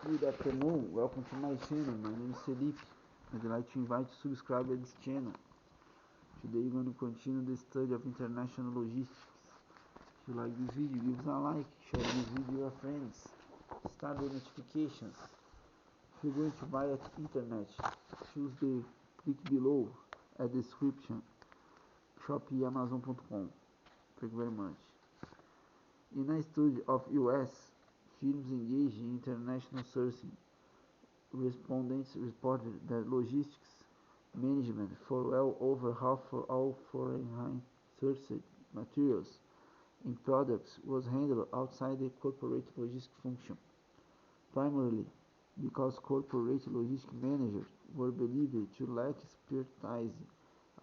Good afternoon, welcome to my channel. My name is Felipe. I'd like to invite you to subscribe to this channel. Today we're going to continue the study of international logistics. If you like this video, give us a like, share this video with your friends, start the notifications. If you're going to buy at internet, choose the click below at description, shopeamazon.com. Thank you very much. In a study of US firms engaged in international sourcing, respondents reported that logistics management for well over half of all foreign sourced materials and products was handled outside the corporate logistics function, primarily because corporate logistics managers were believed to lack expertise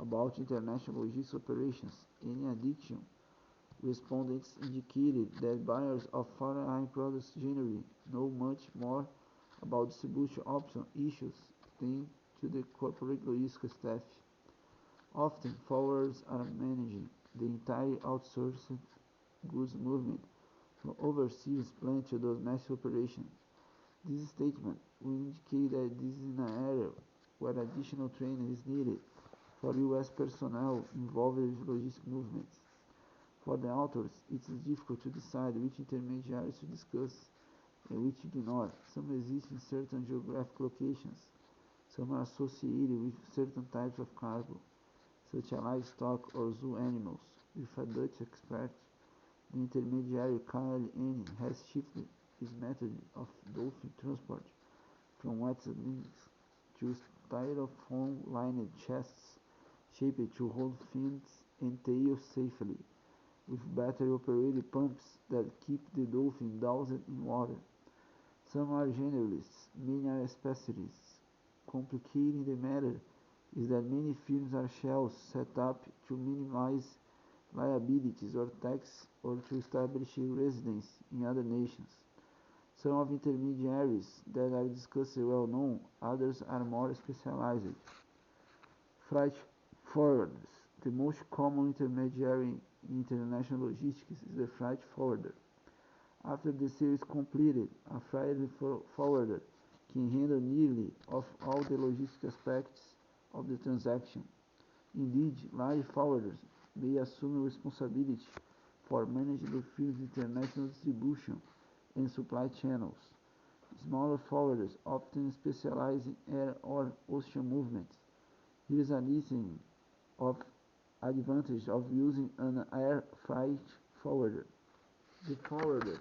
about international logistics operations. In addition, respondents indicated that buyers of foreign products generally know much more about distribution option issues than to the corporate logistics staff. Often, forwarders are managing the entire outsourced goods movement from overseas plant to domestic operations. This statement will indicate that this is an area where additional training is needed for U.S. personnel involved with logistic movements. For the authors, it is difficult to decide which intermediaries to discuss and which ignore. Some exist in certain geographic locations. Some are associated with certain types of cargo, such as livestock or zoo animals. With a Dutch expert, the intermediary Karl N. has shifted his method of dolphin transport from wet slings to styrofoam-lined chests shaped to hold fins and tails safely, with battery-operated pumps that keep the dolphin doused in water. Some are generalists, many are specialists. Complicating the matter is that many firms are shells set up to minimize liabilities or tax or to establish a residence in other nations. Some of intermediaries that are discussed are well known, others are more specialized. Freight forwarders. The most common intermediary in international logistics is the freight forwarder. After the sale is completed, a freight forwarder can handle nearly of all the logistic aspects of the transaction. Indeed, large forwarders may assume responsibility for managing the firm's international distribution and supply channels. Smaller forwarders often specialize in air or ocean movements. Here is a listing of advantages of using an air freight forwarder. The forwarder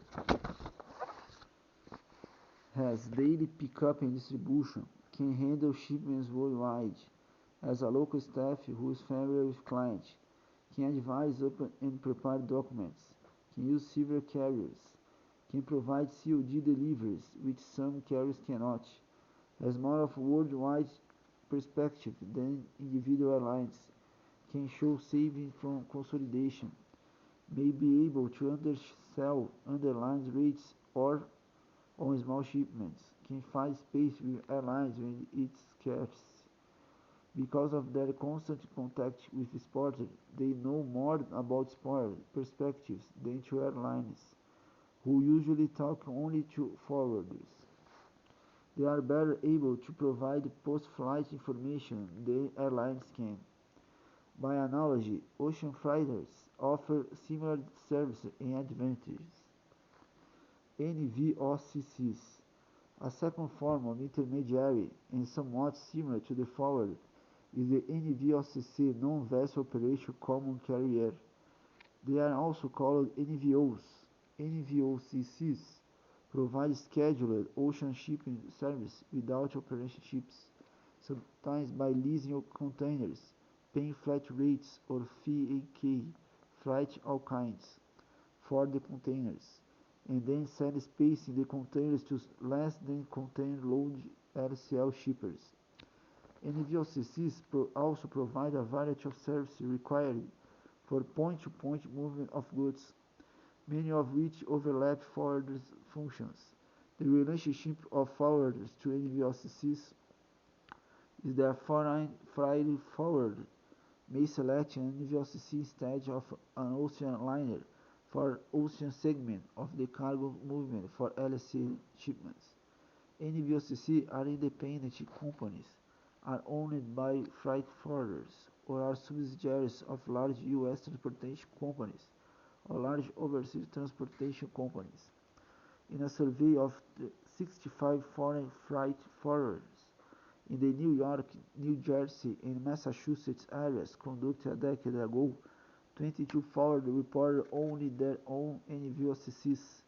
has daily pickup and distribution, can handle shipments worldwide, has a local staff who is familiar with clients, can advise open and prepare documents, can use several carriers, can provide COD deliveries, which some carriers cannot, has more of a worldwide perspective than individual airlines, can show savings from consolidation, may be able to undersell underlying rates or on small shipments, can find space with airlines when it's scarce. Because of their constant contact with exporters, they know more about export perspectives than to airlines, who usually talk only to forwarders. They are better able to provide post-flight information than airlines can. By analogy, ocean freighters offer similar services and advantages. NVOCCs. A second form of intermediary and somewhat similar to the forward is the NVOCC non-vessel operation common carrier. They are also called NVOs. NVOCCs provide scheduled ocean shipping service without operation ships, sometimes by leasing containers, paying flat rates or fee freight all kinds, for the containers, and then send space in the containers to less than container load LCL shippers. NVOCCs also provide a variety of services required for point-to-point movement of goods, many of which overlap forwarders' functions. The relationship of forwarders to NVOCCs is that foreign freight forwarder may select an NVOCC instead of an ocean liner for ocean segment of the cargo movement for LCL shipments. NVOCC are independent companies, are owned by freight forwarders, or are subsidiaries of large U.S. transportation companies or large overseas transportation companies. In a survey of 65 foreign freight forwarders in the New York, New Jersey, and Massachusetts areas conducted a decade ago, 22 forwarders reported owning their own NVOCCs.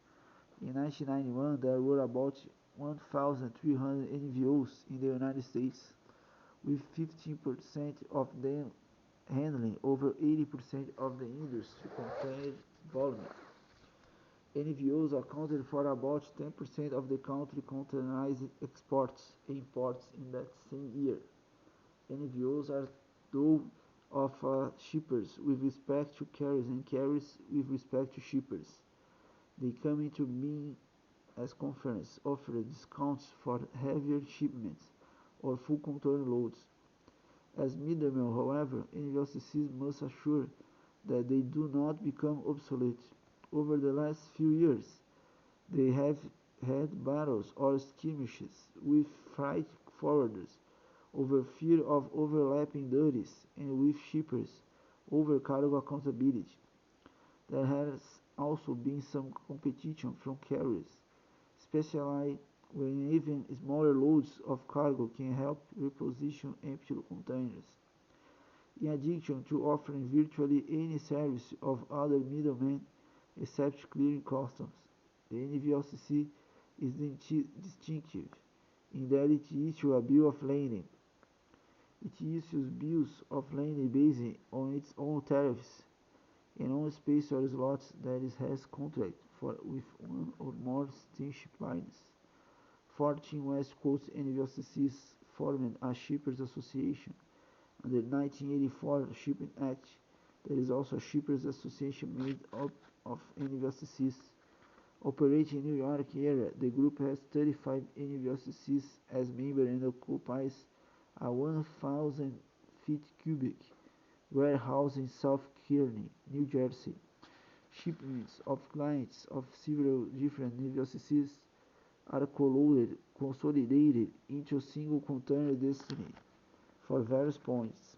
In 1991, there were about 1,300 NVOs in the United States, with 15% of them handling over 80% of the industry container volume. NVOs accounted for about 10% of the country's containerized exports and imports in that same year. NVOs are those of shippers with respect to carriers and carriers with respect to shippers. They come into being as conference offer discounts for heavier shipments or full container loads. As middlemen, however, NVOCCs must assure that they do not become obsolete. Over the last few years, they have had battles or skirmishes with freight forwarders over fear of overlapping duties and with shippers over cargo accountability. There has also been some competition from carriers, especially when even smaller loads of cargo can help reposition empty containers. In addition to offering virtually any service of other middlemen except clearing customs, the NVOCC is distinctive in that it issues a bill of lading. It issues bills of lading based on its own tariffs and on space or slots that it has contract for with one or more steamship lines. 14 West Coast NVOCCs formed a shippers association under the 1984 Shipping Act. There is also a shippers association made up of NVOCCs. Operating in New York area, the group has 35 NVOCCs as members and occupies a 1,000 feet cubic warehouse in South Kearney, New Jersey. Shipments of clients of several different NVOCCs are consolidated into a single container destiny for various points.